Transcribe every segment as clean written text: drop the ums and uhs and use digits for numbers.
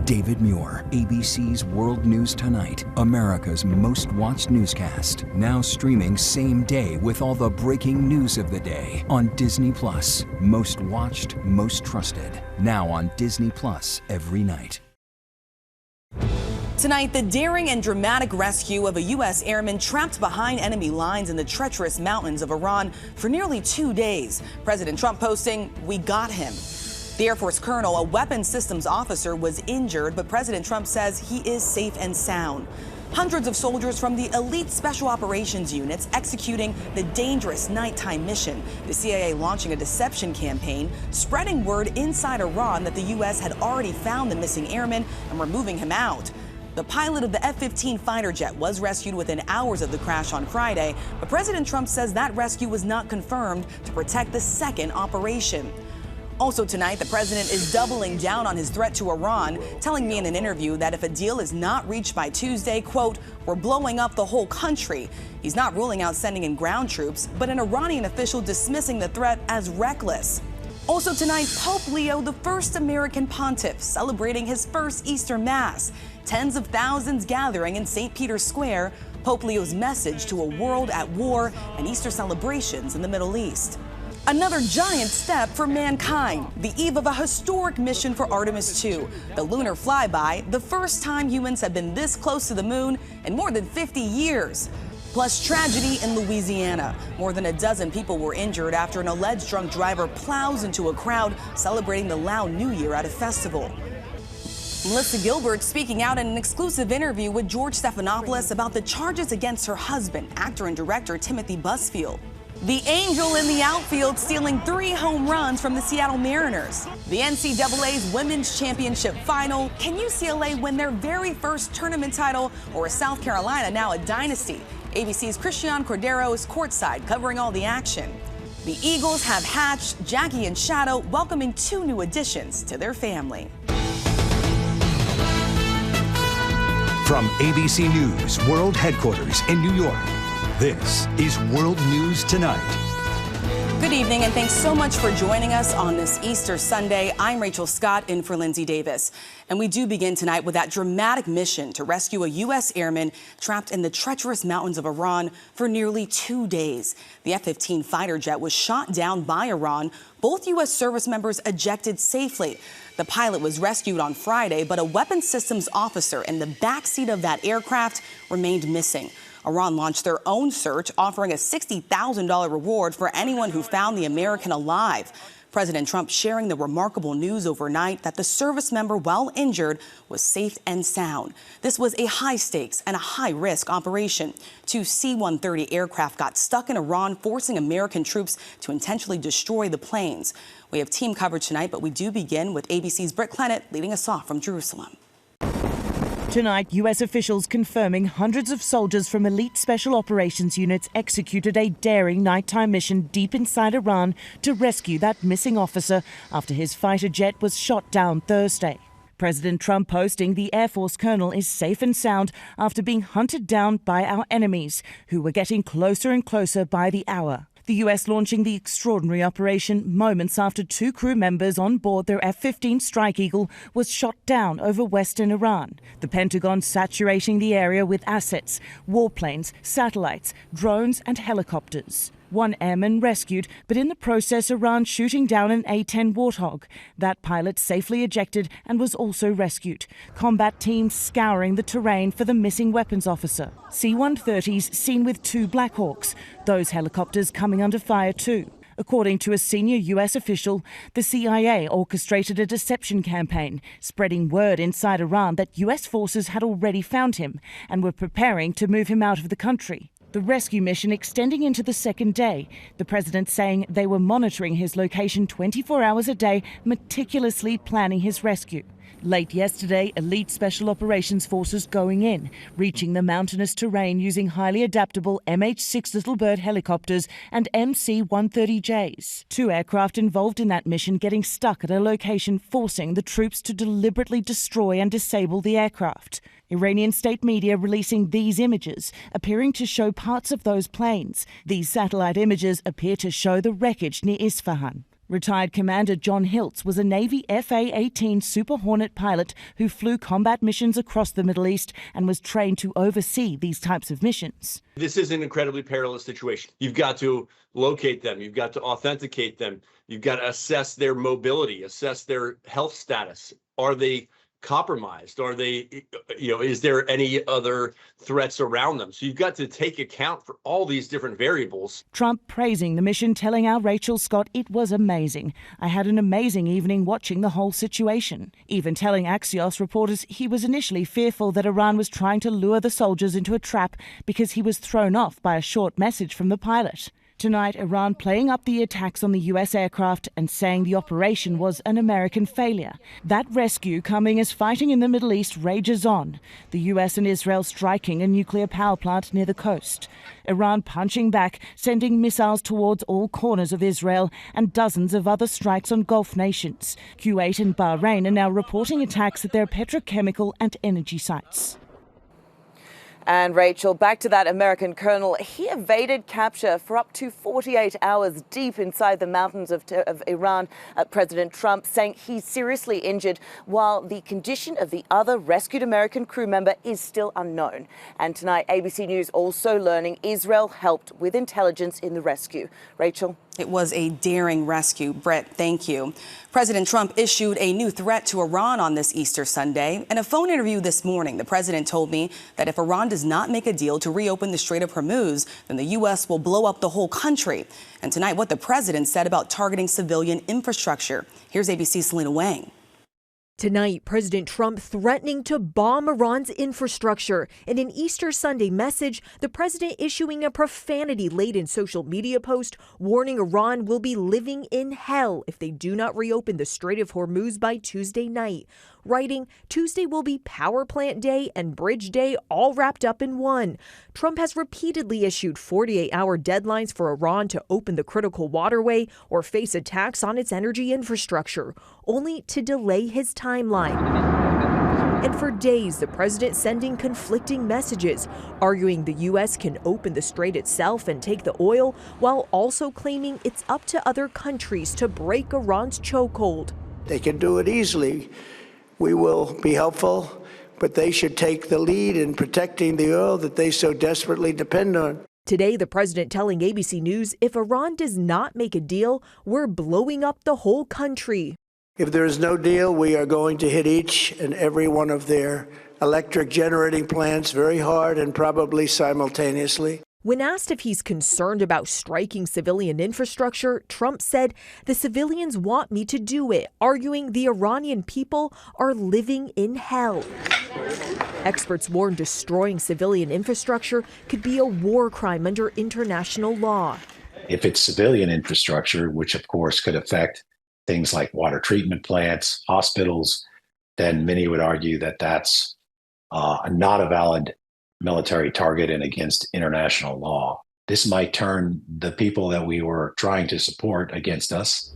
David Muir, ABC's World News Tonight, America's most watched newscast. Now streaming same day with all the breaking news of the day on Disney+. Most watched, most trusted. Now on Disney+ every night. Tonight, the daring and dramatic rescue of a U.S. airman trapped behind enemy lines in the treacherous mountains of Iran for nearly 2 days. President Trump posting, "We got him." The Air Force colonel, a weapons systems officer, was injured, but President Trump says he is safe and sound. Hundreds of soldiers from the elite special operations units executing the dangerous nighttime mission. The CIA launching a deception campaign, spreading word inside Iran that the U.S. had already found the missing airman and were moving him out. The pilot of the F-15 fighter jet was rescued within hours of the crash on Friday, but President Trump says that rescue was not confirmed to protect the second operation. Also tonight, the president is doubling down on his threat to Iran, telling me in an interview that if a deal is not reached by Tuesday, quote, "we're blowing up the whole country." He's not ruling out sending in ground troops, but an Iranian official dismissing the threat as reckless. Also tonight, Pope Leo, the first American pontiff, celebrating his first Easter Mass. Tens of thousands gathering in St. Peter's Square. Pope Leo's message to a world at war and Easter celebrations in the Middle East. Another giant step for mankind, the eve of a historic mission for Artemis 2, the lunar flyby, the first time humans have been this close to the moon in more than 50 years. Plus tragedy in Louisiana. More than a dozen people were injured after an alleged drunk driver plows into a crowd celebrating the Lao New Year at a festival. Melissa Gilbert speaking out in an exclusive interview with George Stephanopoulos about the charges against her husband, actor and director Timothy Busfield. The Angel in the outfield stealing 3 home runs from the Seattle Mariners. The NCAA's Women's Championship Final. Can UCLA win their very first tournament title, or is South Carolina now a dynasty? ABC's Christian Cordero is courtside covering all the action. The Eagles have hatched, Jackie and Shadow welcoming 2 new additions to their family. From ABC News World Headquarters in New York, this is World News Tonight. Good evening, and thanks so much for joining us on this Easter Sunday. I'm Rachel Scott, in for Lindsay Davis. And we do begin tonight with that dramatic mission to rescue a U.S. airman trapped in the treacherous mountains of Iran for nearly 2 days. The F-15 fighter jet was shot down by Iran. Both U.S. service members ejected safely. The pilot was rescued on Friday, but a weapons systems officer in the backseat of that aircraft remained missing. Iran launched their own search, offering a $60,000 reward for anyone who found the American alive. President Trump sharing the remarkable news overnight that the service member, while injured, was safe and sound. This was a high-stakes and a high-risk operation. 2 C-130 aircraft got stuck in Iran, forcing American troops to intentionally destroy the planes. We have team coverage tonight, but we do begin with ABC's Britt Clennett leading us off from Jerusalem. Tonight, U.S. officials confirming hundreds of soldiers from elite special operations units executed a daring nighttime mission deep inside Iran to rescue that missing officer after his fighter jet was shot down Thursday. President Trump posting the Air Force colonel is safe and sound after being hunted down by our enemies, who were getting closer and closer by the hour. The U.S. launching the extraordinary operation moments after 2 crew members on board their F-15 Strike Eagle was shot down over western Iran. The Pentagon saturating the area with assets, warplanes, satellites, drones and helicopters. 1 airman rescued, but in the process Iran shooting down an A-10 Warthog. That pilot safely ejected and was also rescued. Combat teams scouring the terrain for the missing weapons officer. C-130s seen with 2 Black Hawks. Those helicopters coming under fire too. According to a senior U.S. official, the CIA orchestrated a deception campaign, spreading word inside Iran that U.S. forces had already found him and were preparing to move him out of the country. The rescue mission extending into the second day, the president saying they were monitoring his location 24 hours a day, meticulously planning his rescue. Late yesterday, elite special operations forces going in, reaching the mountainous terrain using highly adaptable MH-6 Little Bird helicopters and MC-130Js. 2 aircraft involved in that mission getting stuck at a location, forcing the troops to deliberately destroy and disable the aircraft. Iranian state media releasing these images, appearing to show parts of those planes. These satellite images appear to show the wreckage near Isfahan. Retired Commander John Hiltz was a Navy FA-18 Super Hornet pilot who flew combat missions across the Middle East and was trained to oversee these types of missions. This is an incredibly perilous situation. You've got to locate them. You've got to authenticate them. You've got to assess their mobility, assess their health status. Are they compromised? Are they, is there any other threats around them? So you've got to take account for all these different variables. Trump praising the mission, telling our Rachel Scott it was amazing. I had an amazing evening watching the whole situation. Even telling Axios reporters he was initially fearful that Iran was trying to lure the soldiers into a trap because he was thrown off by a short message from the pilot. Tonight, Iran playing up the attacks on the U.S. aircraft and saying the operation was an American failure. That rescue coming as fighting in the Middle East rages on. The U.S. and Israel striking a nuclear power plant near the coast. Iran punching back, sending missiles towards all corners of Israel and dozens of other strikes on Gulf nations. Kuwait and Bahrain are now reporting attacks at their petrochemical and energy sites. And Rachel, back to that American colonel. He evaded capture for up to 48 hours deep inside the mountains of Iran. President Trump saying he's seriously injured, while the condition of the other rescued American crew member is still unknown. And tonight, ABC News also learning Israel helped with intelligence in the rescue. Rachel? It was a daring rescue. Britt, thank you. President Trump issued a new threat to Iran on this Easter Sunday. In a phone interview this morning, the president told me that if Iran does not make a deal to reopen the Strait of Hormuz, then the U.S. will blow up the whole country. And tonight, what the president said about targeting civilian infrastructure. Here's ABC's Selina Wang. Tonight, President Trump threatening to bomb Iran's infrastructure. In an Easter Sunday message, the president issuing a profanity-laden social media post warning Iran will be living in hell if they do not reopen the Strait of Hormuz by Tuesday night. Writing, Tuesday will be Power Plant Day and Bridge Day all wrapped up in one. Trump has repeatedly issued 48-hour deadlines for Iran to open the critical waterway or face attacks on its energy infrastructure, only to delay his timeline. And for days, the president sending conflicting messages, arguing the U.S. can open the strait itself and take the oil, while also claiming it's up to other countries to break Iran's chokehold. They can do it easily. We will be helpful, but they should take the lead in protecting the oil that they so desperately depend on. Today, the president telling ABC News if Iran does not make a deal, we're blowing up the whole country. If there is no deal, we are going to hit each and every one of their electric generating plants very hard and probably simultaneously. When asked if he's concerned about striking civilian infrastructure, Trump said, the civilians want me to do it, arguing the Iranian people are living in hell. Experts warn destroying civilian infrastructure could be a war crime under international law. If it's civilian infrastructure, which of course could affect things like water treatment plants, hospitals, then many would argue that that's not a valid military target and against international law. This might turn the people that we were trying to support against us.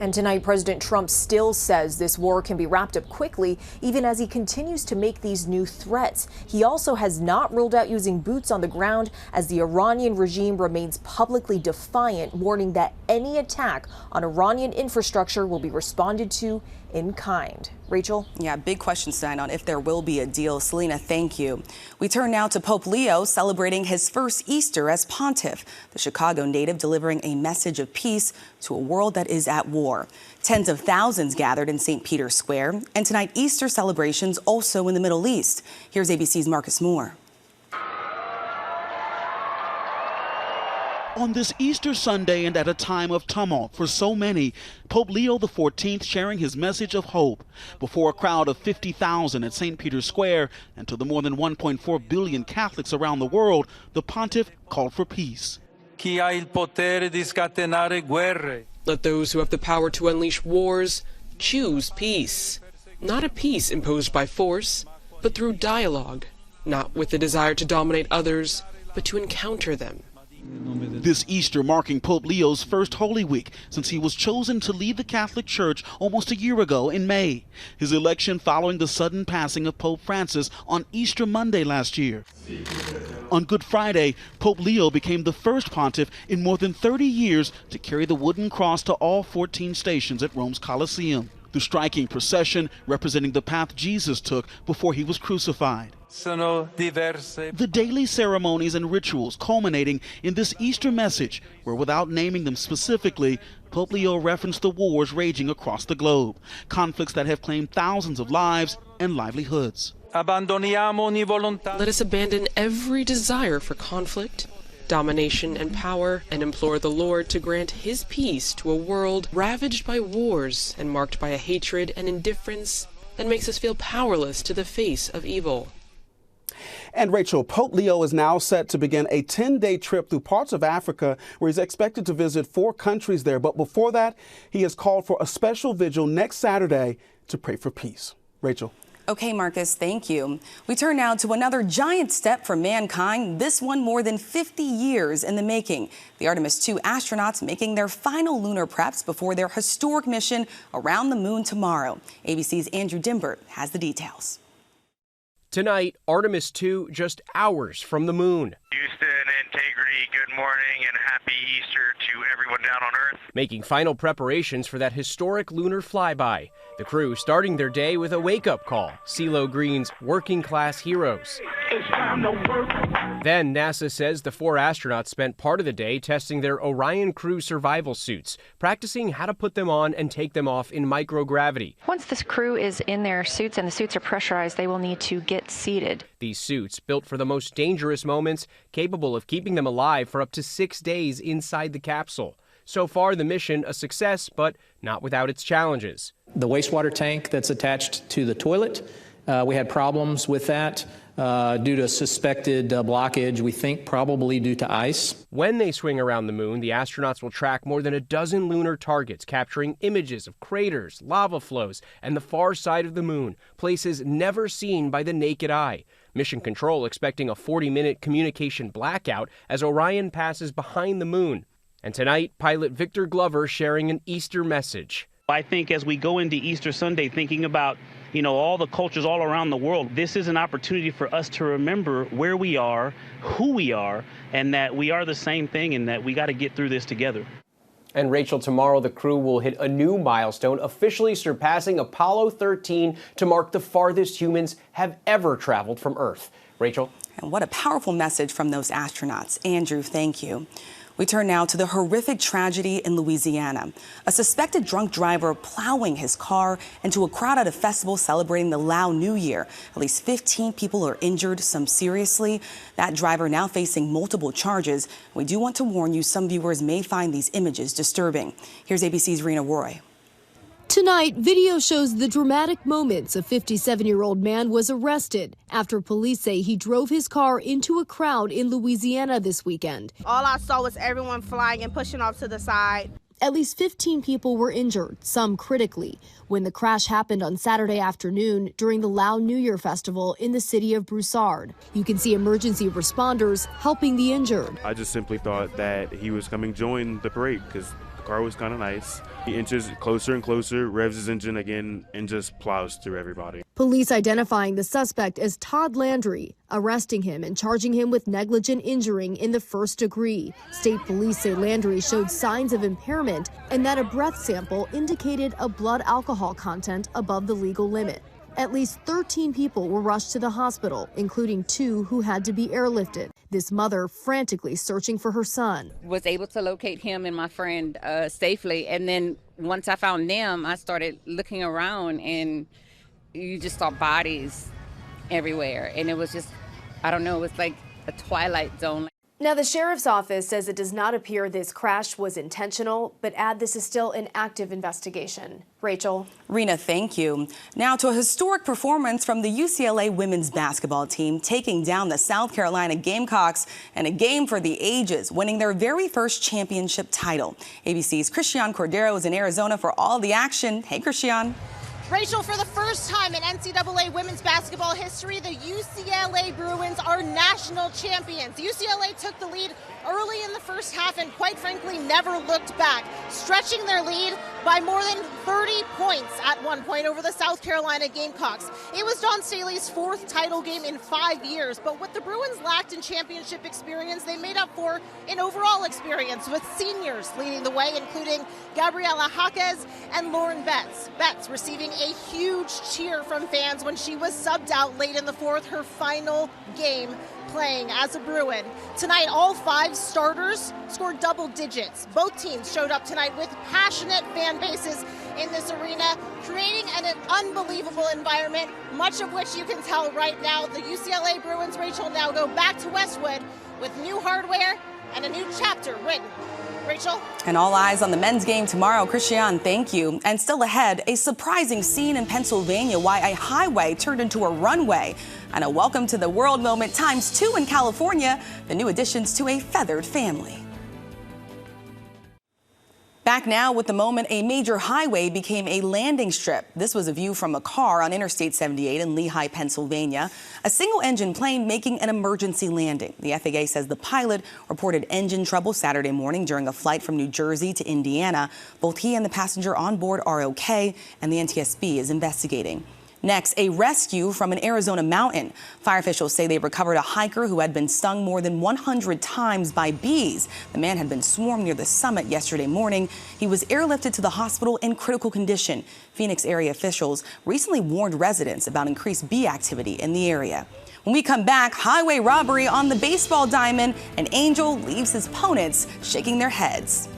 And tonight, President Trump still says this war can be wrapped up quickly, even as he continues to make these new threats. He also has not ruled out using boots on the ground as the Iranian regime remains publicly defiant, warning that any attack on Iranian infrastructure will be responded to in kind. Rachel? Yeah, big question tonight on if there will be a deal. Selina, thank you. We turn now to Pope Leo celebrating his first Easter as pontiff, the Chicago native delivering a message of peace to a world that is at war. Tens of thousands gathered in St. Peter's Square, and tonight Easter celebrations also in the Middle East. Here's ABC's Marcus Moore. On this Easter Sunday and at a time of tumult for so many, Pope Leo XIV sharing his message of hope before a crowd of 50,000 at St. Peter's Square, and to the more than 1.4 billion Catholics around the world, the pontiff called for peace. Let those who have the power to unleash wars choose peace. Not a peace imposed by force, but through dialogue. Not with the desire to dominate others, but to encounter them. This Easter marking Pope Leo's first Holy Week since he was chosen to lead the Catholic Church almost a year ago in May. His election following the sudden passing of Pope Francis on Easter Monday last year. On Good Friday, Pope Leo became the first pontiff in more than 30 years to carry the wooden cross to all 14 stations at Rome's Colosseum. The striking procession representing the path Jesus took before he was crucified. The daily ceremonies and rituals culminating in this Easter message, where without naming them specifically, Pope Leo referenced the wars raging across the globe, conflicts that have claimed thousands of lives and livelihoods. Let us abandon every desire for conflict, domination, and power, and implore the Lord to grant his peace to a world ravaged by wars and marked by a hatred and indifference that makes us feel powerless to the face of evil. And Rachel, Pope Leo is now set to begin a 10-day trip through parts of Africa where he's expected to visit 4 countries there. But before that, he has called for a special vigil next Saturday to pray for peace. Rachel. Okay, Marcus, thank you. We turn now to another giant step for mankind, this one more than 50 years in the making. The Artemis 2 astronauts making their final lunar preps before their historic mission around the moon tomorrow. ABC's Andrew Dymburt has the details. Tonight, Artemis 2 just hours from the moon. Houston, integrity, good morning, and happy Easter to everyone down on Earth. Making final preparations for that historic lunar flyby. The crew starting their day with a wake-up call, CeeLo Green's Working Class Heroes. It's time to work. Then NASA says the 4 astronauts spent part of the day testing their Orion crew survival suits, practicing how to put them on and take them off in microgravity. Once this crew is in their suits and the suits are pressurized, they will need to get seated. These suits, built for the most dangerous moments, capable of keeping them alive for up to 6 days inside the capsule. So far, the mission a success, but not without its challenges. The wastewater tank that's attached to the toilet, we had problems with that due to suspected blockage, we think probably due to ice. When they swing around the moon, the astronauts will track more than a dozen lunar targets, capturing images of craters, lava flows, and the far side of the moon, places never seen by the naked eye. Mission Control expecting a 40-minute communication blackout as Orion passes behind the moon. And tonight, pilot Victor Glover sharing an Easter message. I think as we go into Easter Sunday, thinking about, all the cultures all around the world, this is an opportunity for us to remember where we are, who we are, and that we are the same thing and that we got to get through this together. And Rachel, tomorrow the crew will hit a new milestone, officially surpassing Apollo 13 to mark the farthest humans have ever traveled from Earth. Rachel? And what a powerful message from those astronauts. Andrew, thank you. We turn now to the horrific tragedy in Louisiana. A suspected drunk driver plowing his car into a crowd at a festival celebrating the Lao New Year. At least 15 people are injured, some seriously. That driver now facing multiple charges. We do want to warn you, some viewers may find these images disturbing. Here's ABC's Rena Roy. Tonight, video shows the dramatic moments. A 57-year-old man was arrested after police say he drove his car into a crowd in Louisiana this weekend. All I saw was everyone flying and pushing off to the side. At least 15 people were injured, some critically, when the crash happened on Saturday afternoon during the Lao New Year festival in the city of Broussard. You can see emergency responders helping the injured. I just simply thought that he was coming to join the parade because the car was kind of nice. He inches closer and closer, revs his engine again, and just plows through everybody. Police identifying the suspect as Todd Landry, arresting him and charging him with negligent injuring in the first degree. State police say Landry showed signs of impairment and that a breath sample indicated a blood alcohol content above the legal limit. At least 13 people were rushed to the hospital, including 2 who had to be airlifted. This mother frantically searching for her son. Was able to locate him and my friend safely. And then once I found them, I started looking around and you just saw bodies everywhere. And it was just, I don't know, it was like a twilight zone. Now, the sheriff's office says it does not appear this crash was intentional, but add this is still an active investigation. Rachel. Rena, thank you. Now to a historic performance from the UCLA women's basketball team, taking down the South Carolina Gamecocks in a game for the ages, winning their very first championship title. ABC's Christian Cordero is in Arizona for all the action. Hey, Christian. Rachel, for the first time in NCAA women's basketball history, the UCLA Bruins are national champions. UCLA took the lead early in the first half and, quite frankly, never looked back, stretching their lead by more than 30 points at one point over the South Carolina Gamecocks. It was Dawn Staley's 4th title game in 5 years, but what the Bruins lacked in championship experience, they made up for in overall experience, with seniors leading the way, including Gabriela Jaquez and Lauren Betts. Betts receiving a huge cheer from fans when she was subbed out late in the 4th, her final game playing as a Bruin. Tonight, all 5 starters scored double digits. Both teams showed up tonight with passionate fan bases in this arena, creating an unbelievable environment, much of which you can tell right now. The UCLA Bruins, Rachel, now go back to Westwood with new hardware and a new chapter written. Rachel? And all eyes on the men's game tomorrow. Christian, thank you. And still ahead, a surprising scene in Pennsylvania, why a highway turned into a runway. And a welcome to the world moment ×2 in California, the new additions to a feathered family. Back now with the moment a major highway became a landing strip. This was a view from a car on Interstate 78 in Lehigh, Pennsylvania. A single-engine plane making an emergency landing. The FAA says the pilot reported engine trouble Saturday morning during a flight from New Jersey to Indiana. Both he and the passenger on board are okay, and the NTSB is investigating. Next, a rescue from an Arizona mountain. Fire officials say they recovered a hiker who had been stung more than 100 times by bees. The man had been swarmed near the summit yesterday morning. He was airlifted to the hospital in critical condition. Phoenix area officials recently warned residents about increased bee activity in the area. When we come back, highway robbery on the baseball diamond. An angel leaves his opponents shaking their heads.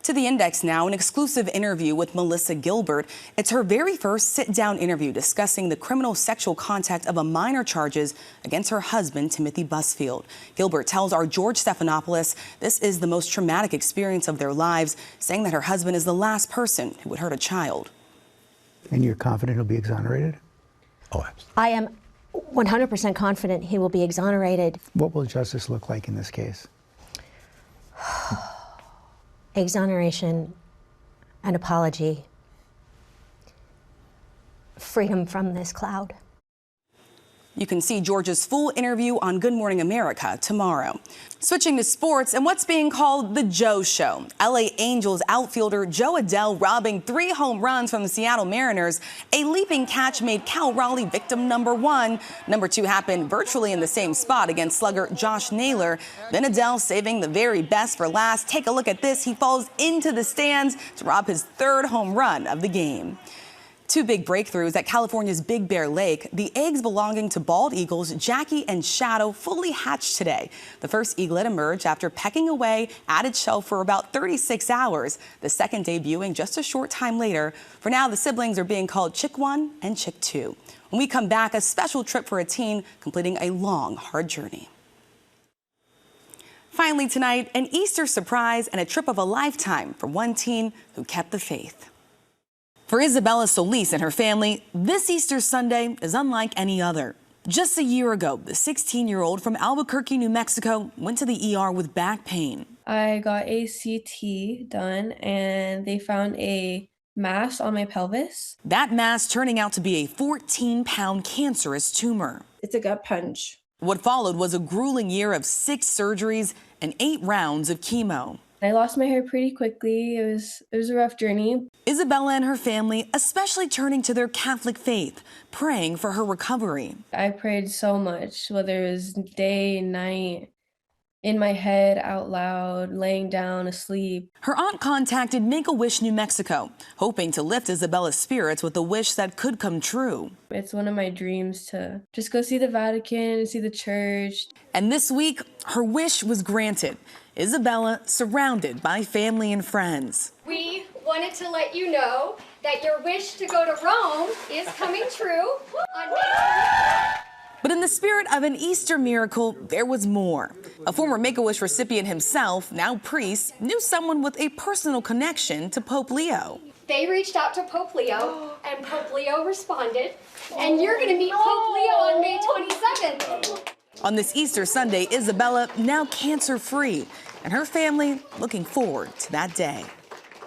To the Index now, an exclusive interview with Melissa Gilbert. It's her very first sit-down interview discussing the criminal sexual contact of a minor charges against her husband, Timothy Busfield. Gilbert tells our George Stephanopoulos this is the most traumatic experience of their lives, saying that her husband is the last person who would hurt a child. And you're confident he'll be exonerated? Oh, I am 100% confident he will be exonerated. What will justice look like in this case? Exoneration, an apology, freedom from this cloud. You can see George's full interview on Good Morning America tomorrow. Switching to sports and what's being called the Joe Show. LA Angels outfielder Jo Adell robbing 3 home runs from the Seattle Mariners. A leaping catch made Cal Raleigh victim number 1. Number 2 happened virtually in the same spot against slugger Josh Naylor. Then Adell saving the very best for last. Take a look at this. He falls into the stands to rob his 3rd home run of the game. 2 big breakthroughs at California's Big Bear Lake. The eggs belonging to bald eagles Jackie and Shadow fully hatched today. The first eaglet emerged after pecking away at its shell for about 36 hours. The second debuting just a short time later. For now, the siblings are being called Chick 1 and Chick 2. When we come back, a special trip for a teen completing a long, hard journey. Finally tonight, an Easter surprise and a trip of a lifetime for one teen who kept the faith. For Isabella Solis and her family, this Easter Sunday is unlike any other. Just a year ago, the 16-year-old from Albuquerque, New Mexico, went to the ER with back pain. I got a CT done and they found a mass on my pelvis. That mass turning out to be a 14-pound cancerous tumor. It's a gut punch. What followed was a grueling year of 6 surgeries and 8 rounds of chemo. I lost my hair pretty quickly. It was a rough journey. Isabella and her family especially turning to their Catholic faith, praying for her recovery. I prayed so much, whether it was day, night, in my head, out loud, laying down, asleep. Her aunt contacted Make-A-Wish, New Mexico, hoping to lift Isabella's spirits with a wish that could come true. It's one of my dreams to just go see the Vatican, see the church. And this week, her wish was granted. Isabella surrounded by family and friends. We wanted to let you know that your wish to go to Rome is coming true on May 20th. But in the spirit of an Easter miracle, there was more. A former Make-A-Wish recipient himself, now priest, knew someone with a personal connection to Pope Leo. They reached out to Pope Leo, and Pope Leo responded, and you're going to meet Pope Leo on May 27th. On this Easter Sunday, Isabella now cancer-free, and her family looking forward to that day.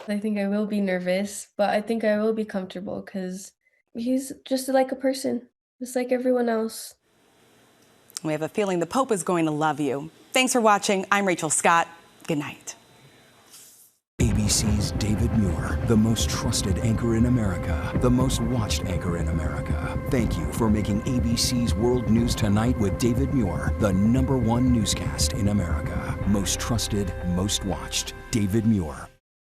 I think I will be nervous, but I think I will be comfortable because he's just like a person, just like everyone else. We have a feeling the Pope is going to love you. Thanks for watching. I'm Rachel Scott. Good night. ABC's David Muir. Muir, the most trusted anchor in America, the most watched anchor in America. Thank you for making ABC's World News Tonight with David Muir the #1 newscast in America. Most trusted, most watched. David Muir.